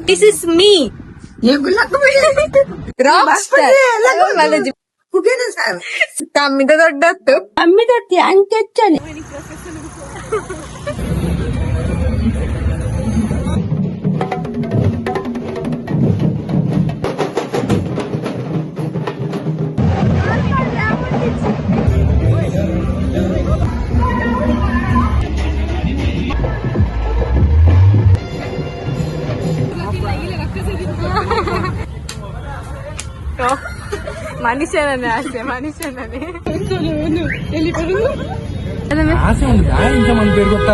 This is me. Rockstar. ಕಮ್ಮಿದ ದೊಡ್ಡತ್ತು ಕಮ್ಮಿದತ್ತಿ ಅಂಕೆ ಹೆಚ್ಚನೆ మనిషేననే ఆశ మనిషేననే ఆశ ఉంది ఇంతమంది పేరు కొత్త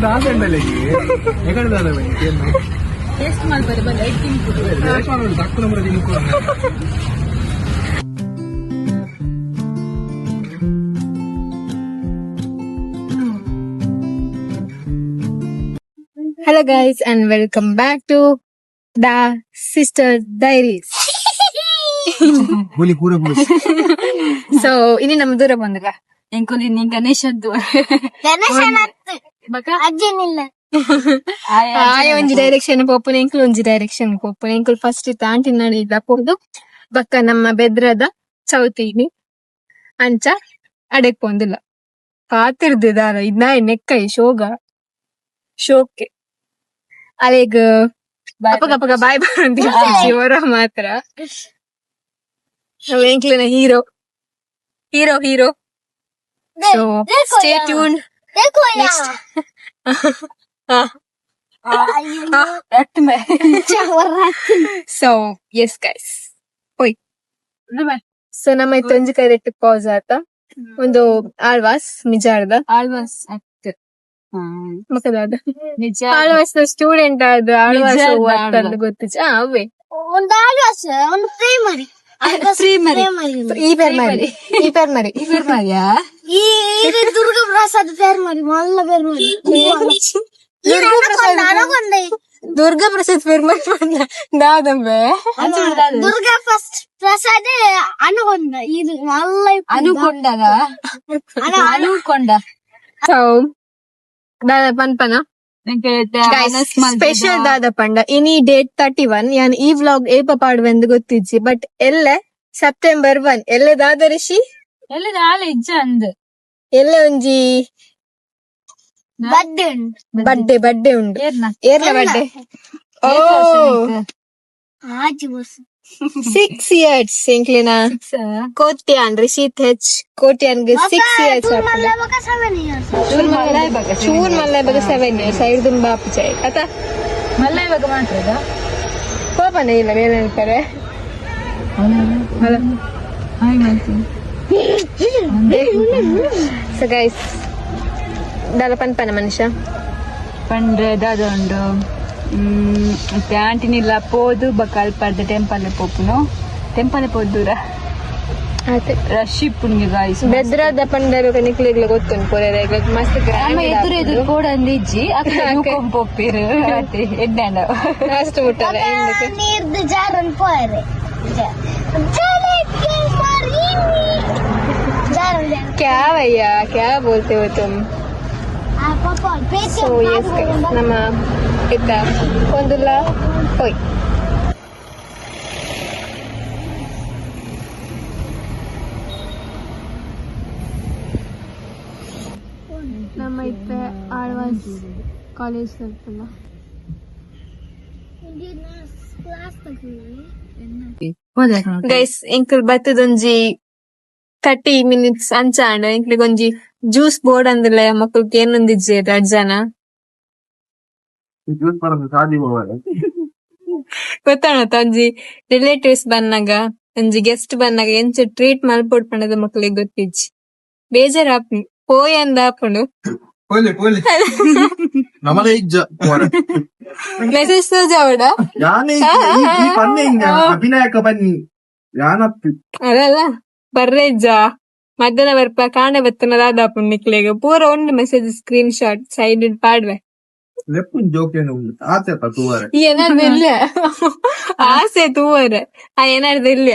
ఆశ ఉండాలి ఎక్కడ టేస్ట్ ಮಾಡಿ తక్కువ number తినుకో Hello guys and welcome back to the Sister Diaries. So ini ನಮ್ಮ ದೂರ ಬಂದಗ ಎಂಕುಲಿ ನೀ ಗಣೇಶದ್ದು ಆಯ ಒಂಜಿ ಡೈರೆಕ್ಷನ್ ಪೋಪುನ ಎಂಕುಲು ಒಂಜಿ ಡೈರೆಕ್ಷನ್ ಪೋಪುನ ಎಂಕುಲು ಫಸ್ಟ್ ಇತ್ತ ಆಂಟಿ ನಡಿದ ಪೋದು ಬಕ್ಕ ನಮ್ಮ ಬೆದ್ರದ ಚೌತಿನಿ ಅಂಚ ಅಡೆಕ್ ಪೋಂದಿಲ್ಲ ಕಾತಿರ್ದಿದಾರ ಇನ್ನ ನೆಕ್ಕೈ ಶೋಕೆ ಅಲೆಗ್ ಅಪ್ಪಗ ಬಾಯ್ ಬಾಯ್ ಶಿವರ ಮಾತ್ರ ಎಂಕ್ಲಿನ hero so stay tune next so yes guys ಓಯ್ ಸೊ ನಮ್ಮ ತೊಂಜಿ ಕೈ ರೆಟ್ಟು ಪಾಸ್ ಆತ ಒಂದು ಆಳ್ವಾಸ್ ಮಿಜಾರ್ದ ಆಳ್ವಾಸ್ ಮಕ್ಕದಾದ ಆಳ್ವಾಸ್ ಸ್ಟೂಡೆಂಟ್ ಆದ ಆಳ್ವಾಸ್ ಗೊತ್ತಿಚ್ಚ ಅವೇ ಒಂದು ಆಳ್ವಾಸ್ ಒಂದು ಪ್ರೈಮರಿ ಈ ಪೇರ್ ಮರಿಯಾ ಈ ದುರ್ಗಾ ಪ್ರಸಾದ್ ಪೇರ್ ಮರಿ ಮಲ್ಲ ಪೇರ್ ಮರಿ ದುರ್ಗಾ ಪ್ರಸಾದ್ ಪೇರ್ ಮರಿ ದಾದಂಬೆ ದುರ್ಗಾ ಪ್ರಸಾದ್ ಅನುಕೊಂಡ ಇದು ಮಲ್ಲ ಅನುಕೊಂಡ ಸೊ ದಾದ ಪನ್ಪನ ಸ್ಪೆಷಲ್ ದಾದ ಪಂಡ ಇನಿ ಡೇಟ್ 31 ಯಾನ್ ಈ ವ್ಲಾಗ್ ಏಪ ಪಾಡುವೆಂದು ಗೊತ್ತಿಜ್ಜಿ ಬಟ್ ಎಲ್ಲೆ ಸೆಪ್ಟೆಂಬರ್ 1 ಎಲ್ಲೆ ದಾದ ಋಷಿ ಎಲ್ಲ ನಾಳೆ ಇಜ್ಜ ಅಂದ್ ಎಲ್ಲೆ ಒಂಜಿ ಬಡ್ಡೆ ಉಂಡು ಏರ್ಲ ಬಡ್ಡೆ ಓ 6 years ಎಂಕ್ಲಿನ ಕೋಟ್ಯಾನ್ ರಿಷಿತ್ ಹೆಚ್ ಕೋಟ್ಯಾನ್ಗೆ 6 years ಚೂರ್ ಮಲ್ಲ ಇವಾಗ 7 years ಐದು ಬಾಪು ಚೈ ಆತ ಮಲ್ಲ ಇವಾಗ ಮಾಡ್ತದ ಕೋಪನೇ ಇಲ್ಲ ಬೇರೆ ಹೇಳ್ತಾರೆ ಸೊ ಗೈಸ್ ದಾದ ಪನ್ಪನ ಮನುಷ್ಯ ಪಂಡ್ರೆ ದಾದೊಂಡು ಮತ್ತೆ ಆಂಟಿನಿಲ್ಲ ಪೋದು ಬಕಾಲ್ ಪರ್ದ ಟೆಂಪಲ್ ಪೋದು ದೂರ ರಶ್ ಇಪ್ಪುನ್ಗೆ ಗಾಯ್ಸ್ ಬೆದ್ರದ ಪಂಡರು ನಿಕ್ಲಿಗ್ಲ ಗೊತ್ತುಂಟು ಪೊರೆ ಮಸ್ತ್ ಎದುರು ಕೂಡ ಅಂದಿಜ್ಜಿ ಕೊಂಪೊಪ್ಪಿರು ಮತ್ತೆ ಎಡ್ಡಾಂಡ ಲಾಸ್ಟ್ ಮುಟ್ಟಲ್ಲ ನೀರ್ದು ಜಾರನ್ ಪೋರೆ क्या भैया क्या बोलते हो तुम ಸೊ ಎಸ್ ನಮ್ಮ ಇದ್ದ ಒಂದುಲ್ಲ ಹೋಯ್ ನಮ್ಮ ಇತ್ತ ಆಳ್ವಾಸ್ ಕಾಲೇಜ್ ತಲುಪಲ್ಲ ಗೈಸ್ ಎಂಕಲ್ ಬತ್ತದೊಂಜಿ 30 minutes ಅಂಚಾಂಡ ಎಂಕ್ಲಿಗೊಂಜಿ ಜ್ಯೂಸ್ ಬೋರ್ಡ್ ಅಂದಿಲ್ಲ ಮಕ್ಕಳಿಗೆ ಏನೊಂದಿಜ್ಜೆ ಅಜ್ಜನ ಗೊತ್ತಾಣತ್ತ ಒಂಜಿ ರಿಲೇಟಿವ್ಸ್ ಬನ್ನಾಗ ಒಂಜಿ ಗೆಸ್ಟ್ ಬನ್ನಾಗ ಎಂಚ ಟ್ರೀಟ್ ಮಲ್ಪೊಡ್ ಪಂಡದ ಮಕ್ಕಳಿಗೆ ಗೊತ್ತಿಜ್ಜಿ ಬೇಜಾರ್ ಆಪುಂಡು ಪೋಯ್ ಅಂದ ಆಪುಂಡು ಮೆಸೇಜ್ ತೋಜಾವಡ ಅದಲ್ಲ ಬರ್ರೇಜ್ಜ ಮಧ್ಯಾಹ್ನ ಬರ್ಪ ಕಾಂಡೆ ಬತ್ತನ ದಾದಾಪು ನಿಕ್ಲೆಗೆ ಪೂರ ಒಂದು ಮೆಸೇಜ್ ಸ್ಕ್ರೀನ್ ಶಾಟ್ ಸೈಡ್ ಪಾಡ್ವೆ ಏನಾರ್ದು ಇಲ್ಲ ಆಸೆ ತೂವರೆ ಆ ಏನಾರ್ದು ಇಲ್ಲ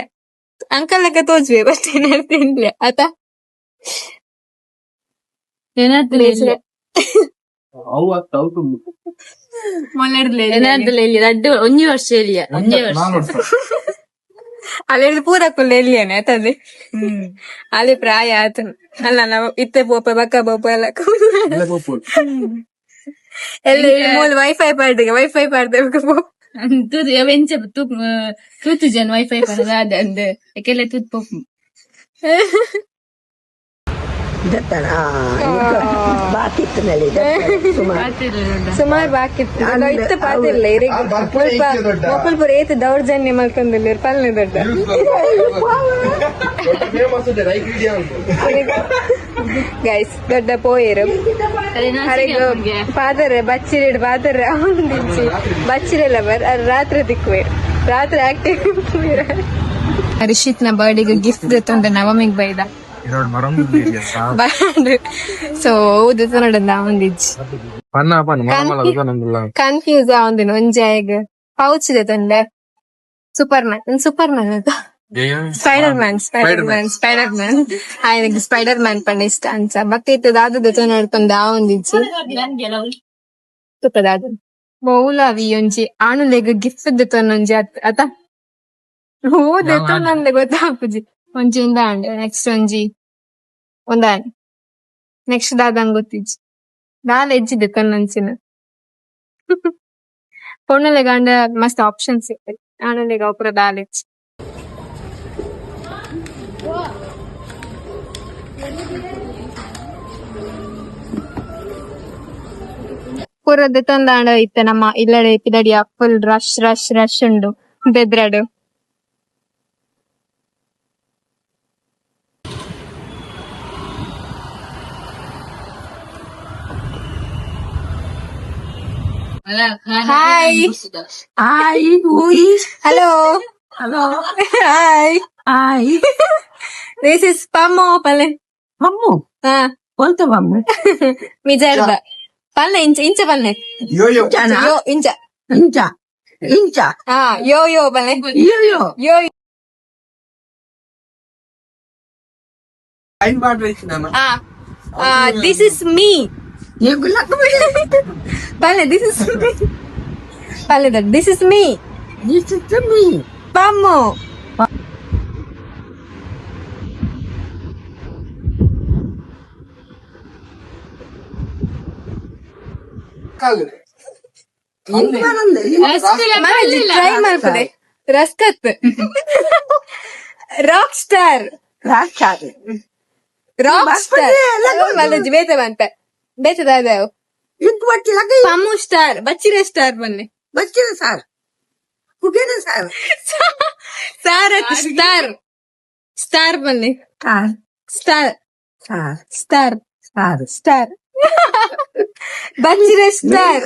ಅಂಕಲ್ ಲೆಕ್ಕ ತೋಚ್ಬೇ ಬಟ್ ಏನಾಡ್ತಿಲ್ಲ ಆತ ಏನಾದ್ರು ಅವು ಆಗ್ತಾವು ತುಂಬ ಏನಾದ್ರು ಇಲ್ಲಿ ರಡ್ಡು ಒಂಜಿ ವರ್ಷ ಇಲ್ಲ ಒಂಜೇ ವರ್ಷ ನಾನು ಅಲ್ಲಿ ಪೂರಕ್ಕುಲ್ಲ ಎಲ್ಲಿಯೇನೆ ಆತದೆ ಅಲ್ಲಿ ಪ್ರಾಯ ಆತನ ಅಲ್ಲ ನಾವು ಇತ್ತೆ ಪೋಪ ಬಕ್ಕ ಪೋಪ ಎಲ್ಲ ಎಲ್ಲ ಮೂಲ wifi ಪಾಡ್ದೆ ಪೋಪ tudo eu venho tudo já no Wi-Fi para lá dentro aquele tudo pouco ಸುಮಾರು ಬಾಕಿ ಇತ್ತು ಪಾತಿರ್ಲ ಮೊಬೈಲ್ ಪುರ ಏತು ದೌರ್ಜನ್ಯ ಮಲ್ಕೊಂದಿಲ್ಲ ಪಲ್ಲೆ ದೊಡ್ಡ ಗೈಸ್ ದೊಡ್ಡ ಪೋಯರು ಪಾದರ ಬಚ್ಚಿರಿಡ್ ಪಾದರ ಅವನಿಂಚಿ ಬಚ್ಚಿರಲ್ಲ ಬರ್ ರಾತ್ರಿ ದಿಕ್ಕುವೆ ರಾತ್ರಿ ಆಕ್ಟಿವ್ ಹರ್ಷಿತ್ನ ಬರ್ಡೇಗೆ ಗಿಫ್ಟ್ ದೊತ್ತೊಂಡ ನವಮಿಗ್ ಬೈದ ಸೊ ಹೌದು ನೋಡಂದ ಅವಂದಿಜ್ಜಿ ಕನ್ಫ್ಯೂಸ್ ಆವಂದಿನ ಒಂಜಾಯಗ್ ಪೌಚ್ ಇದೆ ತಂದೆ ಸೂಪರ್ ಮ್ಯಾನ್ ಸ್ಪೈಡರ್ ಮ್ಯಾನ್ ఆయనకి ಸ್ಪೈಡರ್ ಮ್ಯಾನ್ ಪಂಡ ಇಷ್ಟ ಅಂಚ ಬಕ್ಕ ದಾದದ ನೋಡ್ಕೊಂಡ ಅವಂದಿಜ್ಜಿ ತುಪ್ಪದಾದ ಮೌಲಾವಿ ಒಂಜಿ ಆಣುಲೆಗ್ ಗಿಫ್ಟ್ ದೊತ್ತೊಂಜಿ ಅತ ಹೂ ದೊತ್ತೊಂದೆ ಗೊತ್ತಾಪುಜಿ ಒಂಜಿ ಉಂದಾಂಡ್ ನೆಕ್ಸ್ಟ್ ಒಂದಾಂಡ್ ನೆಕ್ಸ್ಟ್ ದಾದಂಗ್ ಗೊತ್ತಿಜ್ಜಿ ದಾಲ ಎಜ್ಜಿದೆ ತನ್ನಂಚಿನ ಪೊಣ್ಣಲೆಗಾಂಡ ಮಸ್ತ್ ಆಪ್ಷನ್ಸ್ ಇರ್ತದೆ ಆಣಲೆಗ ಒಪ್ಪುರ ದಾಲ ಎಜ್ಜಿ ಪೂರದ್ದು ತಂದಾಂಡ ಇತ್ತ ನಮ್ಮ ಇಲ್ಲಡೆ ಪಿದಡಿಯ ಫುಲ್ ರಶ್ ಉಂಡು ಬೆದ್ರಾಡು Hi. Hi. Hello. Hello. Hi. Hi. This is Pammo Pale. Mammu. Quanto mammu? Miserda. Palle incha palle. Yo Incha. Incha. Yo palle. Yo. Time ಮಾಡ್ಬೇಕು ನಾನು This is me. Palle, this is me. Palle, this is me. This is me. Pammo. Try ಮಾಡ್ತದೆ ರಸ್ಕತ್ rock star ಮಲ್ಲಜಿ ಬೇತವಂತ ಬೇತದಾದ Pammu star ಬಚ್ಚಿರ star ಬನ್ನಿ star ಬನ್ನಿ ಸ್ಟಾರ್ ಬಚ್ಚಿರ ಸ್ಟಾರ್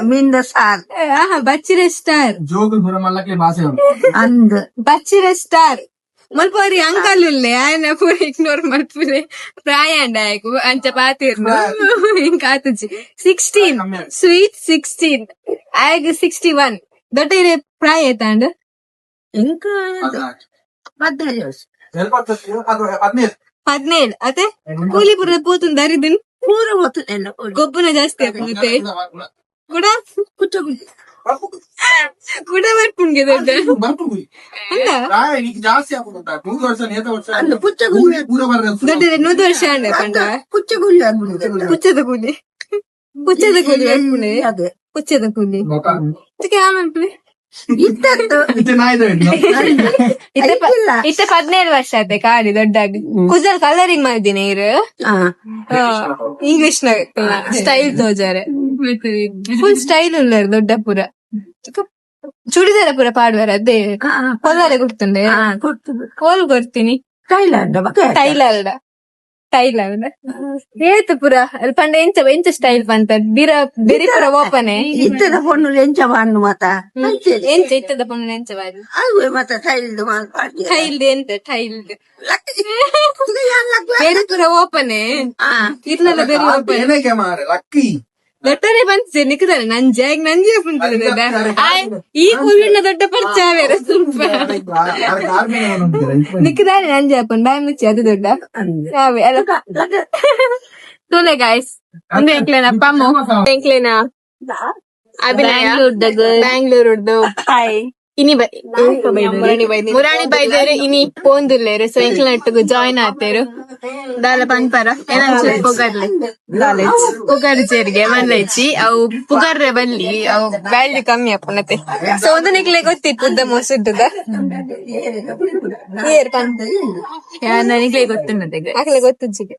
ಬಚ್ಚಿರ ಸ್ಟಾರ್ ಜೋಗುಲ್ ಬರೋ ಮಲ್ಲಕ್ಕೆ ಭಾಷೆ ಬಚ್ಚಿರ ಸ್ಟಾರ್ ಮಲ್ಪರಿ ಅಂಕಲ್ ಉಲ್ಲೆ ఆయన ಪೂರ ಇಗ್ನೋರ್ ಮಲ್ಪುರೆ ಪ್ರಾಯ ಅಂಡಾಯಕು ಅಂಚ ಪಾತಿರ್ನು ಇಂಕಾತುಜಿ 16 ಸ್ವೀಟ್ 16 ಆಯಗ್ 61 ದೊಡ್ಡ ಇರೆ ಪ್ರಾಯ ಐತಾಂಡ ఇంకా 17 ಅತೆ ಕೂಲಿ ಪುರ ಪೋತುನ್ ದರಿದಿನ್ ಪೂರ ಹೋಗ್ತದೆ ಗೊಬ್ಬನ ಜಾಸ್ತಿ ಆಗುತ್ತೆ ಕೂಡ ಬರ್ಪುಣ್ಗೆ ದೊಡ್ಡ ಜಾಸ್ತಿ ಆಗ್ಬಿಡುತ್ತಾ 100 ವರ್ಷ ನೇತ ವರ್ಷ ದೊಡ್ಡ 100 ವರ್ಷ ಅಂಡ ಕಂಡ ಪುಚ್ಚದ ಕೂಲಿ ಪುಚ್ಚದ ಕೂಲಿ ಅದಕ್ಕೆ ಆಮೇಲೆ ಇತ್ತೆ 17 ವರ್ಷ ಆಯ್ತೆ ಕಾಡಿ ದೊಡ್ಡಾಗಿ ಕುಜಲ್ ಕಲರಿಂಗ್ ಮಾಡಿದ್ದೀನಿ ಇರು ಇಂಗ್ಲಿಷ್ ಸ್ಟೈಲ್ ತೋಜಾರೆ ಫುಲ್ ಸ್ಟೈಲ್ ಉಳ್ಳಾರು ದೊಡ್ಡ ಪುರ ಚೂಡಿದಾರ ಪುರ ಪಾಡುವಾರ ಅದೇ ಹೊಲಾರೆ ಕೊಡ್ತಂಡೆ ಕೋಲ್ ಕೊಡ್ತೀನಿ ಟೈಲರ್ಡ ಏತು ಪುರ ಅಲ್ಲಿ ಪಂಡ ಎಂಚ ಸ್ಟೈಲ್ ಬಂತ ಬೇರೆ ಪುರ ಓಪನೆ ಇತ್ತದ ಪೊಣ್ಣು ಎಂಚ ಬಾಂಡು ಮಾತ ಎಂಚ ಇತ್ತದ ಪೊಣ್ಣು ಎಂಚ ಬಾರಿ ಮತ್ತ ಟೈಲ್ದು ಟೈಲ್ಡ್ ಬೇರೆ ಪುರ ಓಪನೆ ಇರ್ನಲ್ಲ ಬೇರೆ ಓಪನೆ ಮಾರೆ ಲಕ್ಕಿ ದೊಡ್ಡನೇ ಬಂತು ನಿಕ್ಕಿದಾರೆ ನಂಜೆ ನಂಜೆ ಈ ಪುಲ್ಲಿನ ದೊಡ್ಡ ಪರಿಚಯ ಬೇರೆ ನಿಕ್ಕಿದಾರೆ ನಂಜೆ ಅಪ್ಪನ್ ಬಾಯ್ ಮುಚ್ಚಿ ಅದು ದೊಡ್ಡ ತೂಲೆ ಗಾಯ್ಸ್ ಒಂದು ಎಂಕ್ಲೇನ ಪಮ್ಮು ಎಂಕ್ಲೇನ ಅಭಿನಯ ಬ್ಯಾಂಗ್ಳೂರ್ದು ಇನಿ ಮುರಾಣಿ ಬೈದೇರು ಇನಿ ಪೋಂದುಲ್ಲೇರು ಸೊ ಎಂಕ್ಲನಟ್ಟುಗು ಜಾಯಿನ್ ಆತೇರು ದಾಲ ಪನ್ಪರ ಏನಂಚ ಪುಗರ್ ಜೇರಿಗೆ ಮನ್ಲೈಚಿ ಅವು ಪುಗರ್ರೆ ಬಲ್ಲಿ ಅವು ವ್ಯಾಲ್ಯೂ ಕಮ್ಮಿ ಅಪ್ಪನತೆ ಸೊ ಒಂದು ನಿಕ್ಲೆ ಗೊತ್ತಿತ್ತು ಉದ್ದ ಮೊಸಡ್ಡದ ಯಾನ ನಿಕ್ಲೆ ಗೊತ್ತಿನ್ನದೆ ಆಕಲೆ ಗೊತ್ತುಜ್ಜಿಗೆ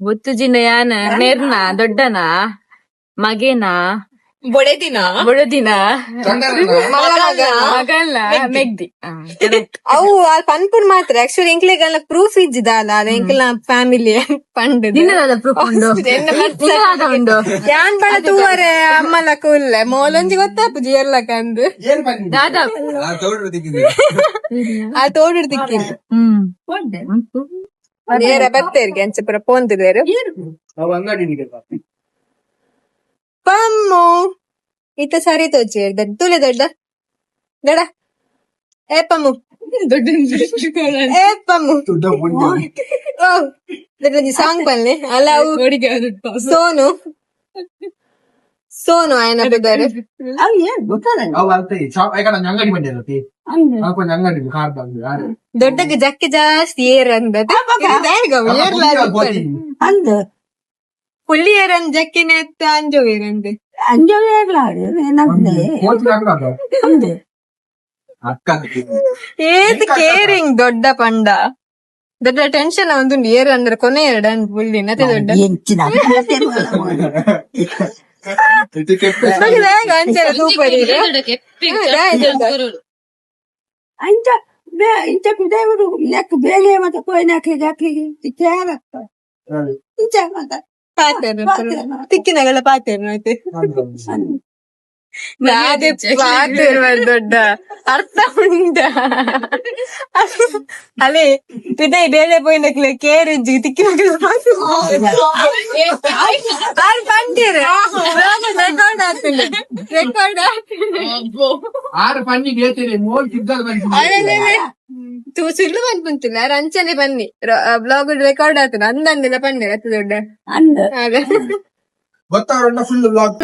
ಗೊತ್ತುಜಿನ ಯಾನ ನೇರ್ನ ದೊಡ್ಡನ ಮಗೇನ ಬೊಡೆದಿನ ಮಗಲ್ಲ ಮೆಗ್ದಿ ಅವು ಪನ್ಪುಡ್ ಮಾತ್ರ ಆಕ್ಚುಲಿ ಎಂಕ್ಲೆಗಲ್ಲ ಪ್ರೂಫ್ ಇಜ್ಜಿದಲ್ಲ ಅದ ಎಂಕ್ಲ ಫ್ಯಾಮಿಲಿ ಪಂಡ್ ಯಾನ್ ಬಡ ತೂವರೆ ಅಮ್ಮಲ ಕೂಲ್ಲೆ ಮೋಲೊಂಜಿ ಗೊತ್ತಾಪುಜಿ ಎಲ್ಲ ಕಂದು ಆ ತೋಡು ತಿಕ್ಕಿ ನೇರ ಬತ್ತೇರ್ಗೆ ಅಂಚಪುರ ಪೋಂದಿದೇರು ಪಮ್ಮು ಇತ್ತ ಸರಿ ತೋಚಿ ತುಲೆ ದೊಡ್ಡ ದಡ ಏ ಪಮ್ಮು ಏ ಪಮ್ಮು ಸಾಂಗ್ ಬನ್ನಿ ಅಲ್ಲ ಸೋನು ಸೋನು ఆయన ಬಿದ್ದಾರೆ ದೊಡ್ಡಗೆ ಜಕ್ಕೆ ಜಾಸ್ತಿ ಏರ್ ಅಂದ ಪುಳ್ಳಿ ಏರನ್ ಜಕ್ಕಿನ ಎತ್ತ ಅಂಜೋ ಏರಂದೆ ಏತ್ ಕೇರಿಂಗ್ ದೊಡ್ಡ ಪಂಡ ದೊಡ್ಡ ಟೆನ್ಷನ್ ಒಂದು ಏರ್ ಅಂದ್ರೆ ಕೊನೆ ಎರಡನ್ ಪುಳ್ಳಿ ನತೆ ದೊಡ್ಡ ಅಂಚೆ ಸೂಪರ್ ಇದೆ ಇಂಚ ಬಿಡವರು ಲೆಕ್ಕ ಬೇಲೆ ಮತ್ತೆ ಕೊಯ್ನಾಕಿ ಇಂಚ ಮತ್ತ ತಿಕ್ಕಿನಗಳ ಪಾತೇರು ಐತೆ ಪಾತೇರು ದೊಡ್ಡ ಅರ್ಥ ಉಂಟ ಅಲ್ಲೇ ಪಿದೈ ಬೇಳೆ ಪೋಯಿನಕ್ಲೆ ಕೇರಿಜ್ಜಿ ತಿಕ್ಕಿನ ರೆಕಾರ್ಡ್ ಸುಳ್ಳು ಬಂದ್ಬಿಂತಿಲ್ಲ ರಂಚನೆ ಬನ್ನಿ ಬ್ಲಾಗ್ ರೆಕಾರ್ಡ್ ಆಗ್ತದೆ ಅಂದಂದಿಲ್ಲ ಪಂಡೆ ಅತ್ತ ದೊಡ್ಡ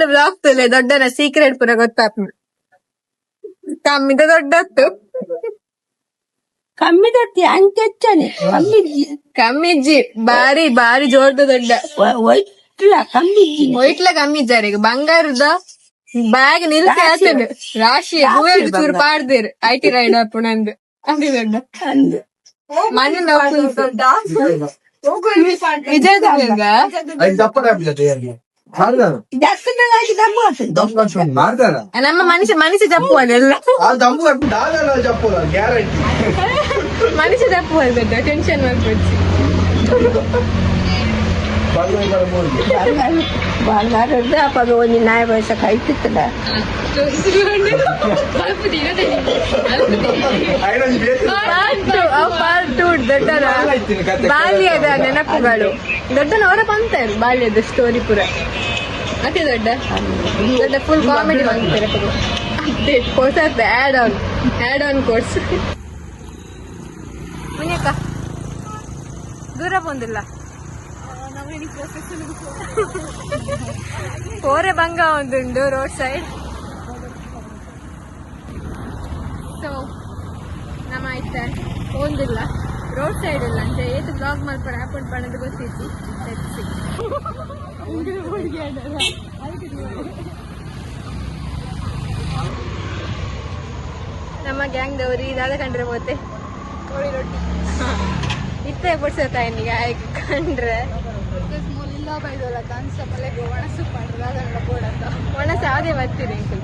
ಬ್ಲಾಗ್ ತುಲೆ ದೊಡ್ಡನ ಸೀಕ್ರೆಟ್ ಪುರ ಗೊತ್ತಾಪ ಕಮ್ಮಿದ ದೊಡ್ಡತ್ತು ಕಮ್ಮಿದತ್ತಿ ಅಂಚನೆ ಕಮ್ಮಿಜ್ಜಿ ಬಾರಿ ಬಾರಿ ಜೋರ್ದ ದೊಡ್ಡ ಒಯ್ಟ್ಲ ಕಮ್ಮಿಜ್ಜಾರ ಈಗ ಬಂಗಾರದ ಬ್ಯಾಗ್ ನಿಲ್ಸಿ ಆತನು ರಾಶಿ ಹೂವೇರು ಚೂರು ಪಾಡ್ದೇರು ಐಟಿ ರೈಡ್ ಅಪ್ಪನಂದು ಅದು ದೊಡ್ಡ ಮಣ್ಣಿನ ವಿಜಯ ನಮ್ಮ ಮನುಷ್ಯ ಮನುಷ್ಯ ಜಪ್ಪು ಅದೆಲ್ಲ ಮನುಷ್ಯ ಜಪ್ಪು ಅದ ಟೆನ್ಷನ್ ಮಾಡ್ಕೊಡ್ಸಿ ಬಂಗಾರದ ಅಪ್ಪಾಗ ಒಂದು ನಾಯ ವಯಸ್ಸ ಕಾಯ್ತಿತ್ತದ ದೊಡ್ಡನ ಬಾಲ್ಯದ ನೆನಪುಗಳು ದೊಡ್ಡನ ಅವರ ಬಂತಾರೆ ಬಾಲ್ಯದ ಸ್ಟೋರಿ ಪುರ ಅದೇ ದೊಡ್ಡ ದೊಡ್ಡ ಫುಲ್ ಕಾಮಿಡಿ ಬಂತಾರೆ ಅದೇ ಹೊಸದು ಆಡ್ ಆನ್ ಕೋರ್ಸ್ ಮುನಿಯಕ್ಕ ದೂರ ಬಂದಿಲ್ಲ ಕೋರೆ ಬಂಗ ಒಂದುಂಡು ರೋಡ್ ಸೈಡ್ ಸೊ ನಮ್ಮ ಆಯ್ತಾ ಒಂದಿಲ್ಲ ರೋಡ್ ಸೈಡ್ ಇಲ್ಲ ಅಂತ ಏತು ಬ್ಲಾಗ್ ಮಾಡ್ತಾರೆ ಆಪಣ್ ಪಣದು ಗೊತ್ತಿತ್ತು ನಮ್ಮ ಗ್ಯಾಂಗ್ದವ್ರು ಇದಾದ ಕಂಡ್ರೆ ಮತ್ತೆ ಕೋಳಿ ರೊಟ್ಟಿ ಇತ್ತೆ ಪುಡ್ಸತ್ತ ಈಗ ಕಂಡ್ರೆ ಇಲ್ಲ ಬೈದಲ್ಲ ಕಾನ್ಸಪ್ಪಲ್ಲೇ ಒಣಸು ಮಾಡ್ರೆ ಅದನ್ನ ಬೋಡತ್ತ ಒಣಸ ಅದೇ ಬರ್ತೀರಿ ಅಂಕಲ್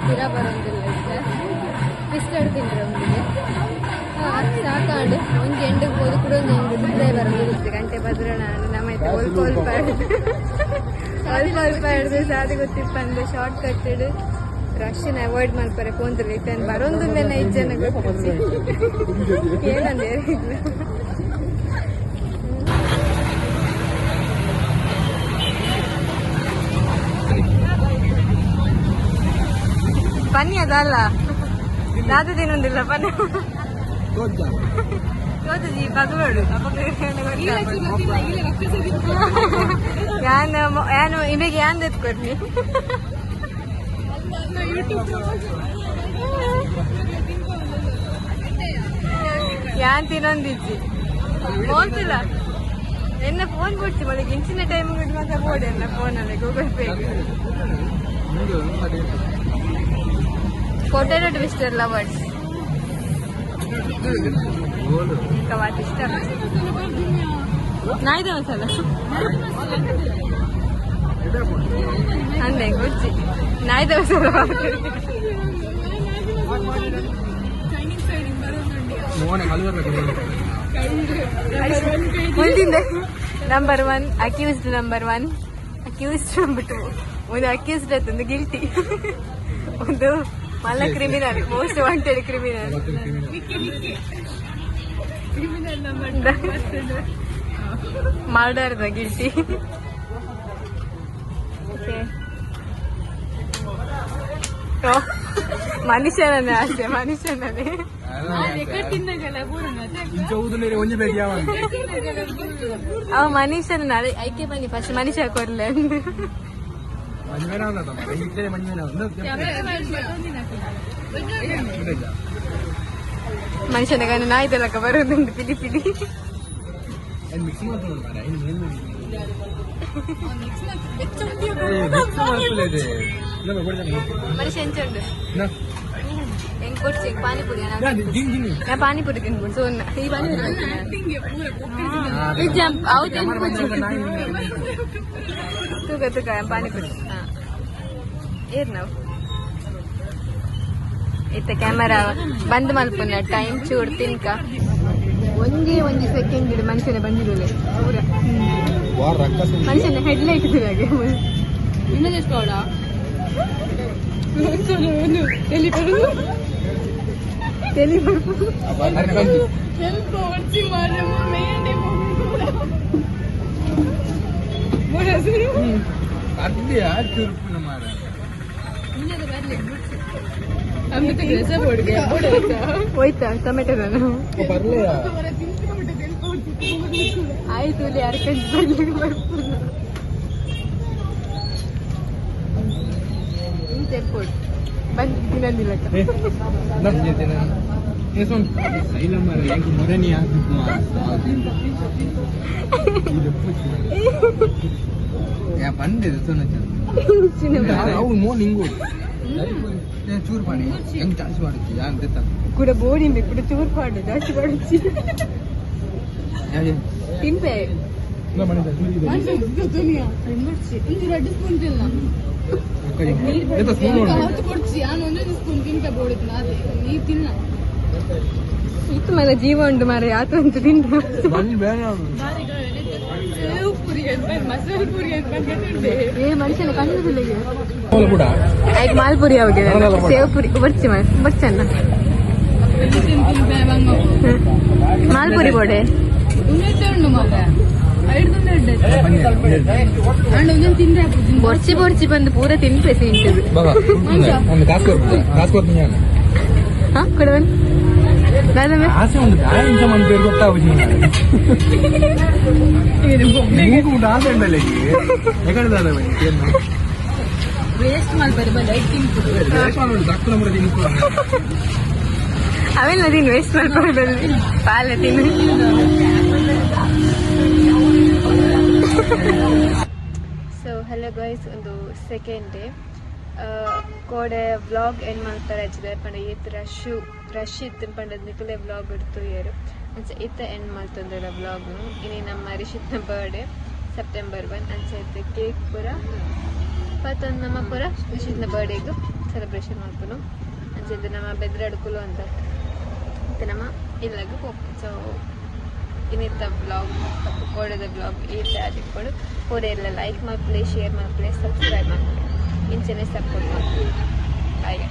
ತೀರ ಬರೋದಿಲ್ಲ ಈಗ ಬಿಸ್ಲಾಡ್ ತಿಂದ್ರೆ ಒಂದಿಗೆ ಸಾಕಾಂಡು ಒಂಜಿ ಎಂಡಿಗೆ ಹೋದು ಕೂಡ ಒಂದು ಎಂಟು ಡ್ರೈವರ್ ಮುಗಿಸ್ತು ಗಂಟೆ ಬದ್ರಣ ನಮ್ಮೈತೆ ಸ್ವಲ್ಪ ಹಿಡಿದು ಸಾದಿ ಗೊತ್ತಿಪ್ಪಂದು ಶಾರ್ಟ್ ಕಟ್ ಇಡು ರಶ್ನ ಅವಾಯ್ಡ್ ಮಾಡ್ತಾರೆ ಫೋನ್ ರಿಟರ್ನ್ ಬರೋದಿಲ್ಲ 5 ಜನ ಗೊತ್ತಿಸಿ ಏನಂದ್ರೆ ಪನ್ನಿ ಅದಲ್ಲ ನಾದು ತಿನ್ನೊಂದಿಲ್ಲ ಪನ್ನಿ ಜಿ ಬಗ್ಬೇಡು ಯಾನು ಇಮೇಗೆ ಯಾನ್ ಎತ್ಕೊಡ್ನಿ ಯಾನ್ ತಿನ್ನೊಂದಿಜ್ಜಿ ಹೋಗ್ತಿಲ್ಲ ಎನ್ನ ಫೋನ್ ಕೊಡ್ತಿ ಮಳೆ ಇಂಚಿನ ಟೈಮ್ ಮಾತ್ರ ಬೋಡಿ ಅಲ್ಲ ಫೋನಲ್ಲಿ Google Pay potato twister lovers ಕವಾತ್ ಇಷ್ಟ ನಾಯ್ದ ಮಸಾಲ ಅಂದೆ ಗುಜ್ಜಿ ನಾಯ್ದ masala number 1 accused number 1 accused number 2 ಒಂದು ಅಕ್ಯೂಸ್ಡ್ ಒಂದು ಗಿಲ್ಟಿ ಒಂದು ಮಲ್ಲ criminal most wanted criminal murder guilty ಮನುಷ್ಯನೇ ಅಷ್ಟೇ ಮನುಷ್ಯನೇ ಅವ ಮನುಷ್ಯನ ಐಕೆ ಬನ್ನಿ ಫಸ್ಟ್ ಮನುಷ್ಯ ಕೊರ್ಲೆ ಮನುಷ್ಯನ ನಾಯ್ದಲಕ್ಕ ಬರೋದುಂಟು ಪಿಲಿ ಪಿಲಿ ಮನುಷ್ಯ ಎಂಚುಂಡು ಹೆಂಗ್ ಕೊಡ್ಸಿ ಪಾನಿಪುರಿ ನಾ ಪಾನಿಪುರಿ ತಿನ್ಬಿಟ್ಟು ಸೊ ಈ ತೂಕ ತೂಕ ಪಾನಿಪುರಿ ಏರ್ ನಾವು ಇತ್ತ ಕ್ಯಾಮರಾ ಬಂದ್ ಮಲ್ಪುನ ಟೈಮ್ ಚೂಡ್ ತಿನ್ಕ ಒಂದೇ ಸೆಕೆಂಡ್ ಇಡು ಮನುಷ್ಯನ ಬಂದಿರಲಿ ಪೂರ ಮನುಷ್ಯನ ಹೆಡ್ಲೈಟ್ ಹಾಗೆ ಇನ್ನೊಂದೆಷ್ಟು ತಲೆ ಬರುದು ಹೋಯ್ತಾ ಟೊಮೆಟೊ ಆಯ್ತು ಇಲ್ಲಿ 6 ಗಂಟೆ ಬರ್ಲಿಕ್ಕೆ ಬರ್ಬೋದು ತೆರ್ಕೊಡು ಬಂದು ತಿನ್ನೋದಿಲ್ಲ ಕೂಡ ಬೋಡಿ ಕೂಡ ಚೂರು ಪಾಡು ಜಾಸ್ತಿ ಪಾಡಿಸಿ ತಿನ್ಪೆ ಇತ್ತು ಮೇಲೆ ಜೀವ ಉಂಟು ಮಾರ ಯಾತು ಅಂತ ತಿಂದು ಮನುಷ್ಯನ ಕಣ್ಣುದಿಲ್ಲ ಆಯ್ತು ಮಾಲ್ಪುರಿ ಯಾವಾಗ ಸೇವ್ ಪುರಿ ಬರ್ಚಿ ಬರ್ಚನ್ನ ಮಾಲ್ಪುರಿ ಬೋಡೆ ಬೊರ್ಚಿ ಬಂದು ಪೂರ ತಿನ್ಪೆ ತಿಂಟದು ಕೊಡವನ್ ಅವೆಲ್ಲ ತಿನ್ನು ವೇಸ್ಟ್ ಮಾಡ್ಕೊಳ್ಬಲ್ಲಿ ಪಾಲ ತಿನ್ನು ಸೊ ಹಲೋ ಗೈಸ್ ಒಂದು ಸೆಕೆಂಡ್ ಡೇ ಕೋಡೆ ವ್ಲಾಗ್ ಎಂಡ್ ಮಾಡ್ತಾರೆ ಹಚ್ಚಿದೆ ಪಂಡ ಈತ್ ರಶ್ ಇತ್ತು ಪಂಡದ ನಿಖಲೆ ವ್ಲಾಗ್ ಇಡ್ತು ಏರು ಅಂಚೆ ಇತ್ತ ಎಂಡ್ ಮಾಡ್ತಂದಿಲ್ಲ ವ್ಲಾಗ್ನು ಇನ್ನು ನಮ್ಮ ರಿಷಿತ್ನ ಬರ್ಡೇ ಸೆಪ್ಟೆಂಬರ್ 1 ಅಂಚೆ ಇತ್ತು ಕೇಕ್ ಪೂರ ಪತ್ತೊಂದು ನಮ್ಮ ಪೂರ ಖುಷಿಯಿಂದ ಬರ್ಡೇಗೂ ಸೆಲೆಬ್ರೇಷನ್ ಮಾಡ್ಕೊಂಡು ಅಂಚೆಂದು ನಮ್ಮ ಬೆದ್ರಡ್ಕುಲು ಅಂತ ಮತ್ತೆ ನಮ್ಮ ಇಲ್ಲಗೂ ಹೋಗ್ತೀವಿ. ಸೊ ಇನ್ನಿತ್ತ ಬ್ಲಾಗ್ ಕೋಡದ ಬ್ಲಾಗ್ ಇರ್ತೆ ಆಗಿಟ್ಕೊಂಡು ಪೂರ ಎಲ್ಲ ಲೈಕ್ ಮಾಡ್ಕೊಳ್ಳಿ, ಶೇರ್ ಮಾಡ್ಕೊಳ್ಳಿ, ಸಬ್ಸ್ಕ್ರೈಬ್ ಮಾಡ್ಕೊಳ್ಳಿ, ಇಂಚೆನೆ ಸಪೋರ್ಟ್ ಮಾಡ್ಕೊಳ್ಳಿ. ಬಾಯ್.